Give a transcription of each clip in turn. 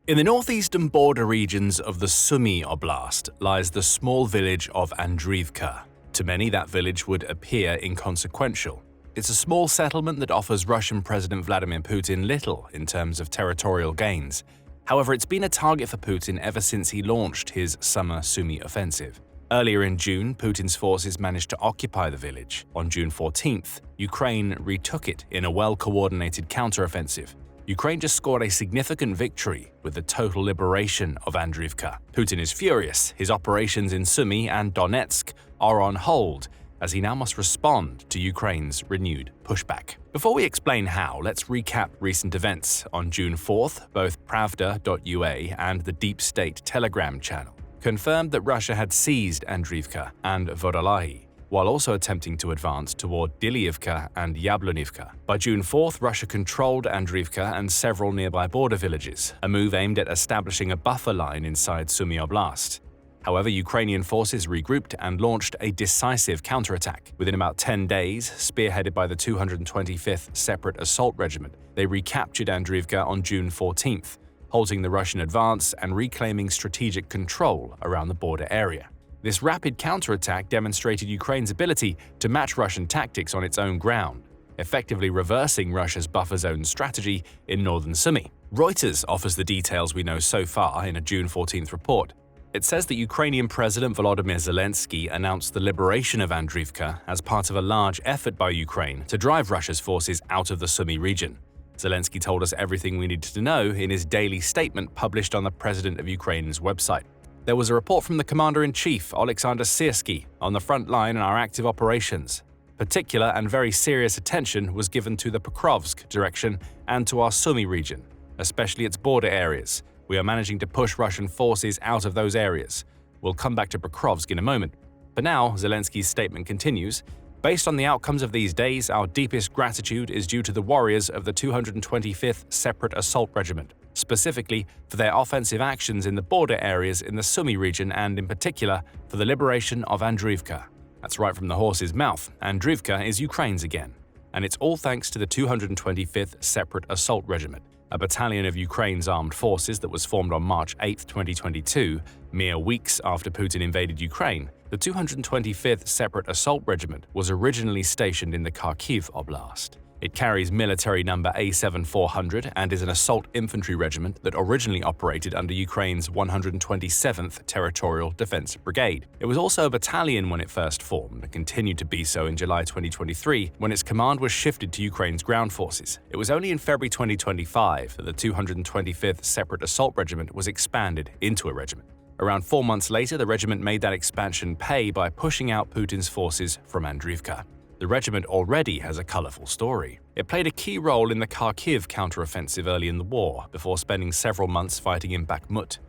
In the northeastern border regions of the Sumy Oblast lies the small village of Andriivka. To many, that village would appear inconsequential. It's a small settlement that offers Russian President Vladimir Putin little in terms of territorial gains. However, it's been a target for Putin ever since he launched his summer Sumy offensive. Earlier in June, Putin's forces managed to occupy the village. On June 14th, Ukraine retook it in a well-coordinated counteroffensive. Ukraine just scored a significant victory with the total liberation of Andriivka. Putin is furious. His operations in Sumy and Donetsk are on hold, as he now must respond to Ukraine's renewed pushback. Before we explain how, let's recap recent events. On June 4th, both Pravda.ua and the Deep State Telegram channel confirmed that Russia had seized Andriivka and Vodolahi, while also attempting to advance toward Diliivka and Yablonivka. By June 4th, Russia controlled Andriivka and several nearby border villages, a move aimed at establishing a buffer line inside Sumy Oblast. However, Ukrainian forces regrouped and launched a decisive counterattack. Within about 10 days, spearheaded by the 225th Separate Assault Regiment, they recaptured Andriivka on June 14th, halting the Russian advance and reclaiming strategic control around the border area. This rapid counterattack demonstrated Ukraine's ability to match Russian tactics on its own ground, effectively reversing Russia's buffer zone strategy in northern Sumy. Reuters offers the details we know so far in a June 14th report. It says that Ukrainian President Volodymyr Zelensky announced the liberation of Andriivka as part of a large effort by Ukraine to drive Russia's forces out of the Sumy region. Zelensky told us everything we needed to know in his daily statement published on the President of Ukraine's website. There was a report from the Commander-in-Chief, Alexander Syrskyi, on the front line in our active operations. Particular and very serious attention was given to the Pokrovsk direction and to our Sumy region, especially its border areas. We are managing to push Russian forces out of those areas. We'll come back to Pokrovsk in a moment. But now, Zelensky's statement continues, based on the outcomes of these days, our deepest gratitude is due to the warriors of the 225th Separate Assault Regiment, specifically for their offensive actions in the border areas in the Sumy region and, in particular, for the liberation of Andriivka. That's right from the horse's mouth. Andriivka is Ukraine's again. And it's all thanks to the 225th Separate Assault Regiment, a battalion of Ukraine's armed forces that was formed on March 8, 2022, mere weeks after Putin invaded Ukraine. The 225th Separate Assault Regiment was originally stationed in the Kharkiv Oblast. It carries military number A7400 and is an assault infantry regiment that originally operated under Ukraine's 127th Territorial Defense Brigade. It was also a battalion when it first formed and continued to be so in July 2023 when its command was shifted to Ukraine's ground forces. It was only in February 2025 that the 225th Separate Assault Regiment was expanded into a regiment. Around 4 months later, the regiment made that expansion pay by pushing out Putin's forces from Andriivka. The regiment already has a colorful story. It played a key role in the Kharkiv counteroffensive early in the war, before spending several months fighting in Bakhmut.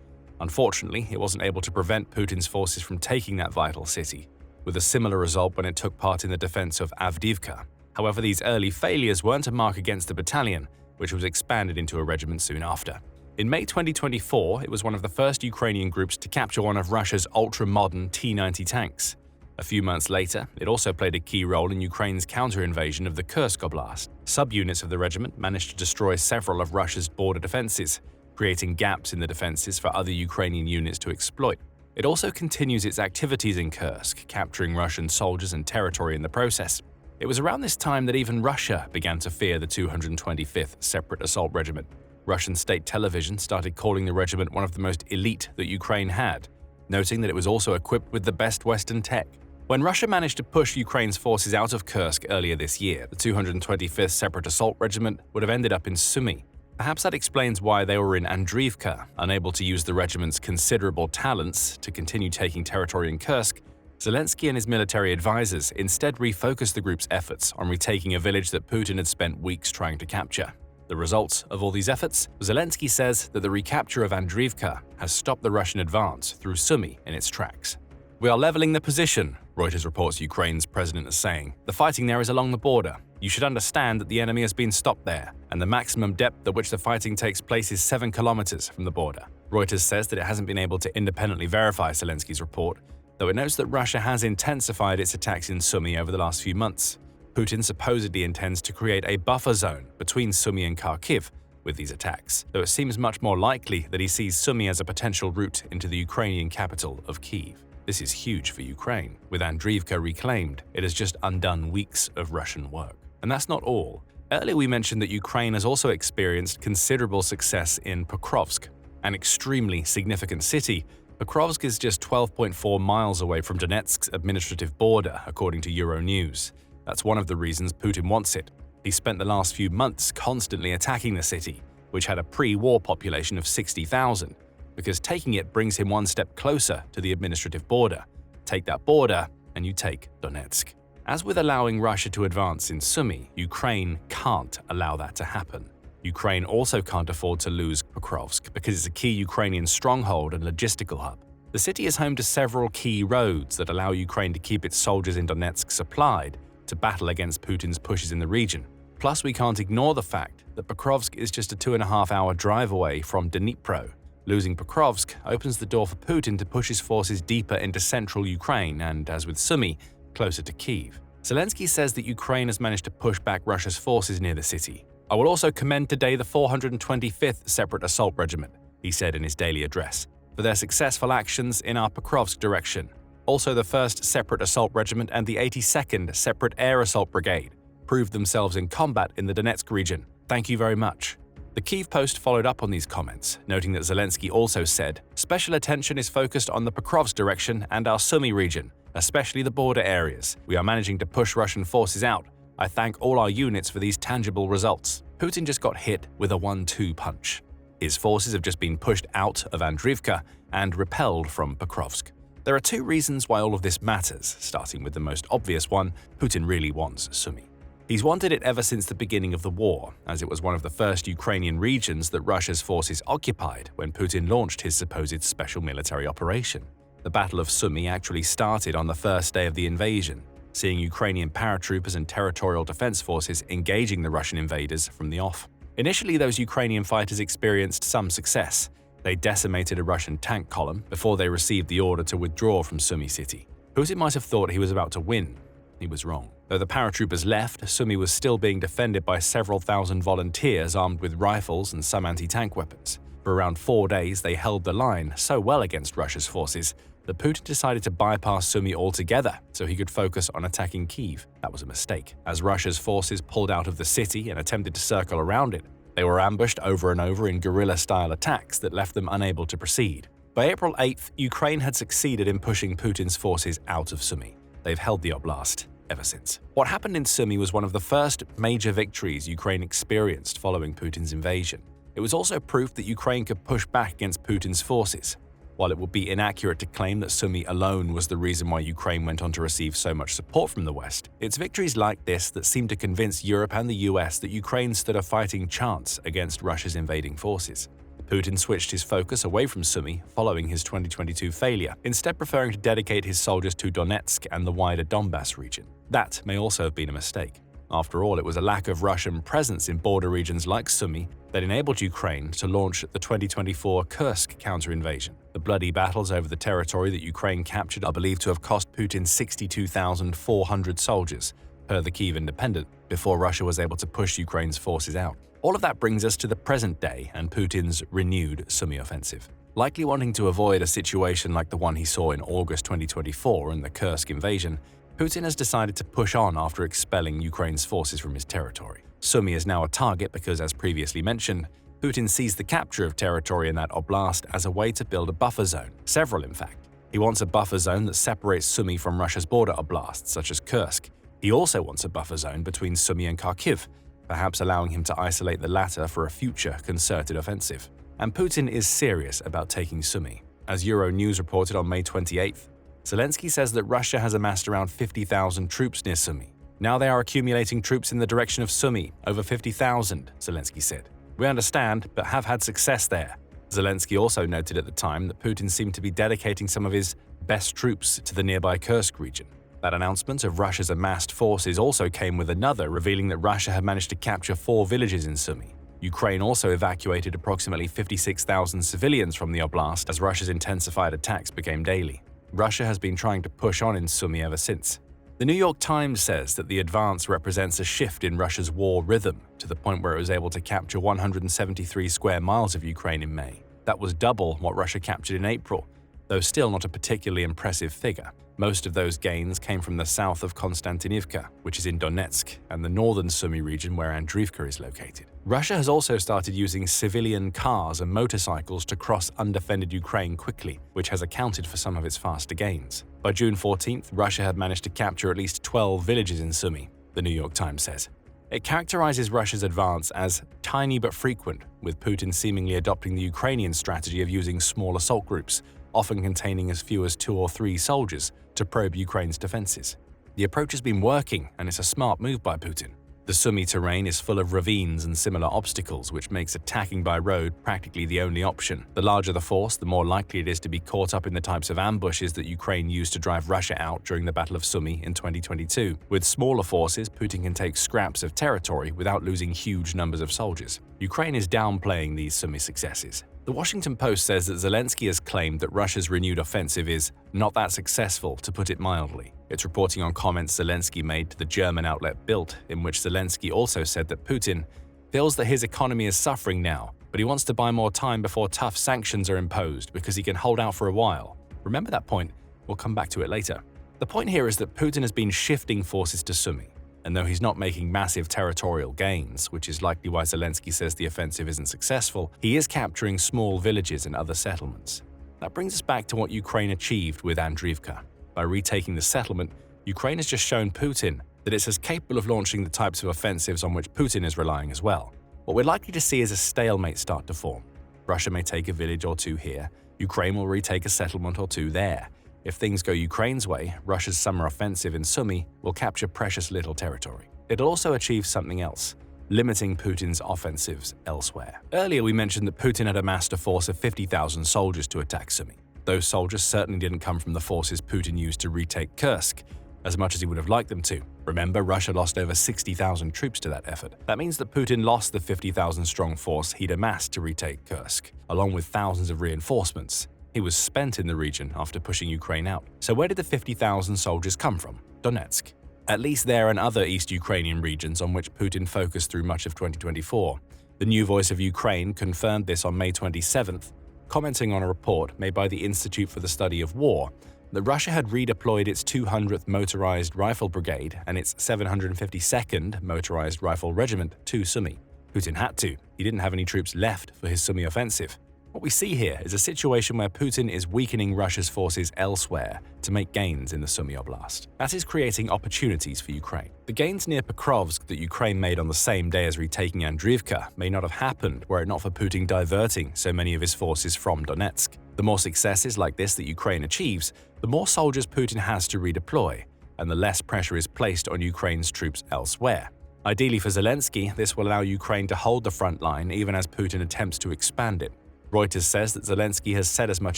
Unfortunately, it wasn't able to prevent Putin's forces from taking that vital city, with a similar result when it took part in the defense of Avdiivka. However, these early failures weren't a mark against the battalion, which was expanded into a regiment soon after. In May 2024, it was one of the first Ukrainian groups to capture one of Russia's ultra-modern T-90 tanks. A few months later, it also played a key role in Ukraine's counter-invasion of the Kursk Oblast. Subunits of the regiment managed to destroy several of Russia's border defenses, creating gaps in the defenses for other Ukrainian units to exploit. It also continues its activities in Kursk, capturing Russian soldiers and territory in the process. It was around this time that even Russia began to fear the 225th Separate Assault Regiment. Russian state television started calling the regiment one of the most elite that Ukraine had, noting that it was also equipped with the best Western tech. When Russia managed to push Ukraine's forces out of Kursk earlier this year, the 225th Separate Assault Regiment would have ended up in Sumy. Perhaps that explains why they were in Andriivka, unable to use the regiment's considerable talents to continue taking territory in Kursk. Zelensky and his military advisors instead refocused the group's efforts on retaking a village that Putin had spent weeks trying to capture. The result of all these efforts? Zelensky says that the recapture of Andriivka has stopped the Russian advance through Sumy in its tracks. "We are leveling the position," Reuters reports Ukraine's president is saying. "The fighting there is along the border. You should understand that the enemy has been stopped there, and the maximum depth at which the fighting takes place is 7 kilometers from the border." Reuters says that it hasn't been able to independently verify Zelensky's report, though it notes that Russia has intensified its attacks in Sumy over the last few months. Putin supposedly intends to create a buffer zone between Sumy and Kharkiv, with these attacks, though it seems much more likely that he sees Sumy as a potential route into the Ukrainian capital of Kyiv. This is huge for Ukraine. With Andriivka reclaimed, it has just undone weeks of Russian work. And that's not all. Earlier we mentioned that Ukraine has also experienced considerable success in Pokrovsk, an extremely significant city. Pokrovsk is just 12.4 miles away from Donetsk's administrative border, according to Euronews. That's one of the reasons Putin wants it. He spent the last few months constantly attacking the city, which had a pre-war population of 60,000, because taking it brings him one step closer to the administrative border. Take that border, and you take Donetsk. As with allowing Russia to advance in Sumy, Ukraine can't allow that to happen. Ukraine also can't afford to lose Pokrovsk because it's a key Ukrainian stronghold and logistical hub. The city is home to several key roads that allow Ukraine to keep its soldiers in Donetsk supplied to battle against Putin's pushes in the region. Plus, we can't ignore the fact that Pokrovsk is just a 2.5-hour drive away from Dnipro. Losing Pokrovsk opens the door for Putin to push his forces deeper into central Ukraine and, as with Sumy, closer to Kyiv. Zelensky says that Ukraine has managed to push back Russia's forces near the city. "I will also commend today the 425th Separate Assault Regiment," he said in his daily address, "for their successful actions in our Pokrovsk direction. Also, the 1st Separate Assault Regiment and the 82nd Separate Air Assault Brigade proved themselves in combat in the Donetsk region. Thank you very much." The Kyiv Post followed up on these comments, noting that Zelensky also said, "Special attention is focused on the Pokrovsk direction and our Sumy region, especially the border areas. We are managing to push Russian forces out. I thank all our units for these tangible results." Putin just got hit with a 1-2 punch. His forces have just been pushed out of Andriivka and repelled from Pokrovsk. There are two reasons why all of this matters, starting with the most obvious one: Putin really wants Sumy. He's wanted it ever since the beginning of the war, as it was one of the first Ukrainian regions that Russia's forces occupied when Putin launched his supposed special military operation. The Battle of Sumy actually started on the first day of the invasion, seeing Ukrainian paratroopers and territorial defense forces engaging the Russian invaders from the off. Initially, those Ukrainian fighters experienced some success. They decimated a Russian tank column before they received the order to withdraw from Sumy city. Putin might have thought he was about to win. He was wrong. Though the paratroopers left, Sumy was still being defended by several thousand volunteers armed with rifles and some anti-tank weapons. For around 4 days, they held the line so well against Russia's forces that Putin decided to bypass Sumy altogether so he could focus on attacking Kyiv. That was a mistake. As Russia's forces pulled out of the city and attempted to circle around it, they were ambushed over and over in guerrilla-style attacks that left them unable to proceed. By April 8th, Ukraine had succeeded in pushing Putin's forces out of Sumy. They've held the oblast ever since. What happened in Sumy was one of the first major victories Ukraine experienced following Putin's invasion. It was also proof that Ukraine could push back against Putin's forces. While it would be inaccurate to claim that Sumy alone was the reason why Ukraine went on to receive so much support from the West, it's victories like this that seem to convince Europe and the US that Ukraine stood a fighting chance against Russia's invading forces. Putin switched his focus away from Sumy following his 2022 failure, instead preferring to dedicate his soldiers to Donetsk and the wider Donbas region. That may also have been a mistake. After all, it was a lack of Russian presence in border regions like Sumy that enabled Ukraine to launch the 2024 Kursk counter-invasion. The bloody battles over the territory that Ukraine captured are believed to have cost Putin 62,400 soldiers, per the Kyiv Independent, before Russia was able to push Ukraine's forces out. All of that brings us to the present day and Putin's renewed Sumy offensive. Likely wanting to avoid a situation like the one he saw in August 2024 in the Kursk invasion, Putin has decided to push on after expelling Ukraine's forces from his territory. Sumy is now a target because, as previously mentioned, Putin sees the capture of territory in that oblast as a way to build a buffer zone. Several, in fact. He wants a buffer zone that separates Sumy from Russia's border oblasts, such as Kursk. He also wants a buffer zone between Sumy and Kharkiv, perhaps allowing him to isolate the latter for a future concerted offensive. And Putin is serious about taking Sumy. As Euronews reported on May 28th, Zelensky says that Russia has amassed around 50,000 troops near Sumy. Now they are accumulating troops in the direction of Sumy, over 50,000, Zelensky said. We understand, but have had success there. Zelensky also noted at the time that Putin seemed to be dedicating some of his best troops to the nearby Kursk region. That announcement of Russia's amassed forces also came with another, revealing that Russia had managed to capture 4 villages in Sumy. Ukraine also evacuated approximately 56,000 civilians from the oblast as Russia's intensified attacks became daily. Russia has been trying to push on in Sumy ever since. The New York Times says that the advance represents a shift in Russia's war rhythm to the point where it was able to capture 173 square miles of Ukraine in May. That was double what Russia captured in April, though still not a particularly impressive figure. Most of those gains came from the south of Andriivka, which is in Donetsk, and the northern Sumy region where Andriivka is located. Russia has also started using civilian cars and motorcycles to cross undefended Ukraine quickly, which has accounted for some of its faster gains. By June 14th, Russia had managed to capture at least 12 villages in Sumy, the New York Times says. It characterizes Russia's advance as tiny but frequent, with Putin seemingly adopting the Ukrainian strategy of using small assault groups, often containing as few as 2 or 3 soldiers, to probe Ukraine's defenses. The approach has been working, and it's a smart move by Putin. The Sumy terrain is full of ravines and similar obstacles, which makes attacking by road practically the only option. The larger the force, the more likely it is to be caught up in the types of ambushes that Ukraine used to drive Russia out during the Battle of Sumy in 2022. With smaller forces, Putin can take scraps of territory without losing huge numbers of soldiers. Ukraine is downplaying these Sumy successes. The Washington Post says that Zelensky has claimed that Russia's renewed offensive is not that successful, to put it mildly. It's reporting on comments Zelensky made to the German outlet Bild, in which Zelensky also said that Putin feels that his economy is suffering now, but he wants to buy more time before tough sanctions are imposed because he can hold out for a while. Remember that point? We'll come back to it later. The point here is that Putin has been shifting forces to Sumy, and though he's not making massive territorial gains, which is likely why Zelensky says the offensive isn't successful, he is capturing small villages and other settlements. That brings us back to what Ukraine achieved with Andriivka. By retaking the settlement, Ukraine has just shown Putin that it's as capable of launching the types of offensives on which Putin is relying as well. What we're likely to see is a stalemate start to form. Russia may take a village or 2 here, Ukraine will retake a settlement or 2 there. If things go Ukraine's way, Russia's summer offensive in Sumy will capture precious little territory. It'll also achieve something else, limiting Putin's offensives elsewhere. Earlier we mentioned that Putin had amassed a force of 50,000 soldiers to attack Sumy. Those soldiers certainly didn't come from the forces Putin used to retake Kursk, as much as he would have liked them to. Remember, Russia lost over 60,000 troops to that effort. That means that Putin lost the 50,000-strong force he'd amassed to retake Kursk, along with thousands of reinforcements. He was spent in the region after pushing Ukraine out. So where did the 50,000 soldiers come from? Donetsk. At least there and other East Ukrainian regions on which Putin focused through much of 2024. The New Voice of Ukraine confirmed this on May 27th, commenting on a report made by the Institute for the Study of War that Russia had redeployed its 200th Motorized Rifle Brigade and its 752nd Motorized Rifle Regiment to Sumy. Putin had to. He didn't have any troops left for his Sumy offensive. What we see here is a situation where Putin is weakening Russia's forces elsewhere to make gains in the Sumy Oblast. That is creating opportunities for Ukraine. The gains near Pokrovsk that Ukraine made on the same day as retaking Andriivka may not have happened were it not for Putin diverting so many of his forces from Donetsk. The more successes like this that Ukraine achieves, the more soldiers Putin has to redeploy, and the less pressure is placed on Ukraine's troops elsewhere. Ideally for Zelensky, this will allow Ukraine to hold the front line even as Putin attempts to expand it. Reuters says that Zelensky has said as much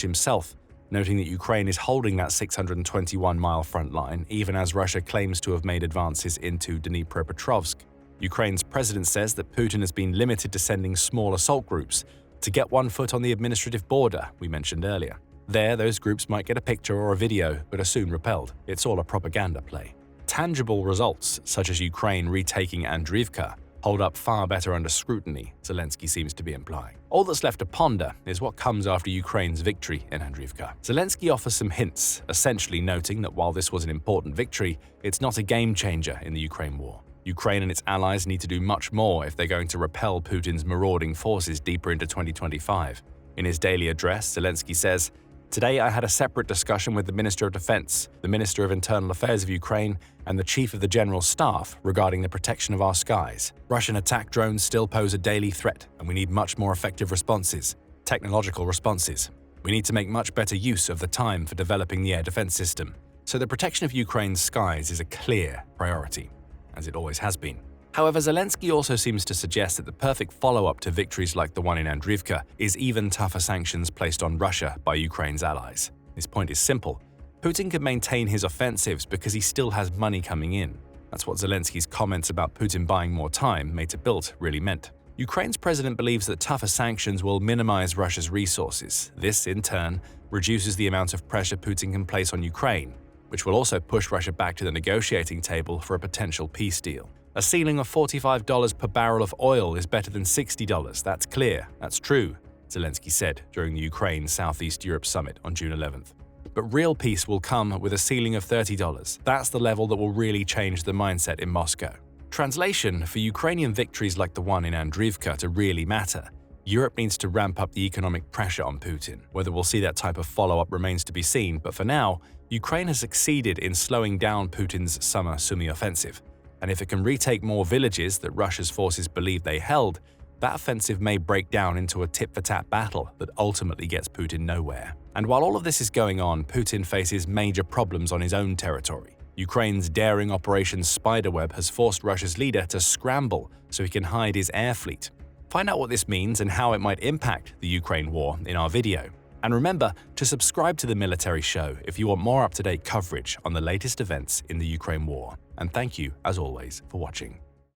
himself, noting that Ukraine is holding that 621-mile front line even as Russia claims to have made advances into Dnipropetrovsk. Ukraine's president says that Putin has been limited to sending small assault groups to get one foot on the administrative border we mentioned earlier. There, those groups might get a picture or a video, but are soon repelled. It's all a propaganda play. Tangible results, such as Ukraine retaking Andriivka, hold up far better under scrutiny, Zelensky seems to be implying. All that's left to ponder is what comes after Ukraine's victory in Andriivka. Zelensky offers some hints, essentially noting that while this was an important victory, it's not a game-changer in the Ukraine war. Ukraine and its allies need to do much more if they're going to repel Putin's marauding forces deeper into 2025. In his daily address, Zelensky says, "Today I had a separate discussion with the Minister of Defense, the Minister of Internal Affairs of Ukraine, and the Chief of the General Staff regarding the protection of our skies. Russian attack drones still pose a daily threat, and we need much more effective responses, technological responses. We need to make much better use of the time for developing the air defense system." So the protection of Ukraine's skies is a clear priority, as it always has been. However, Zelensky also seems to suggest that the perfect follow-up to victories like the one in Andriivka is even tougher sanctions placed on Russia by Ukraine's allies. His point is simple. Putin can maintain his offensives because he still has money coming in. That's what Zelensky's comments about Putin buying more time made to Bild really meant. Ukraine's president believes that tougher sanctions will minimize Russia's resources. This, in turn, reduces the amount of pressure Putin can place on Ukraine. which will also push Russia back to the negotiating table for a potential peace deal. A ceiling of $45 per barrel of oil is better than $60. That's clear. That's true, Zelensky said during the Ukraine Southeast Europe summit on June 11th. But real peace will come with a ceiling of $30. That's the level that will really change the mindset in Moscow. Translation: for Ukrainian victories like the one in Andriivka to really matter, Europe needs to ramp up the economic pressure on Putin. Whether we'll see that type of follow-up remains to be seen, but for now, Ukraine has succeeded in slowing down Putin's summer Sumy offensive. And if it can retake more villages that Russia's forces believe they held, that offensive may break down into a tit-for-tat battle that ultimately gets Putin nowhere. And while all of this is going on, Putin faces major problems on his own territory. Ukraine's daring Operation Spiderweb has forced Russia's leader to scramble so he can hide his air fleet. Find out what this means and how it might impact the Ukraine war in our video. And remember to subscribe to the Military Show if you want more up-to-date coverage on the latest events in the Ukraine war. And thank you, as always, for watching.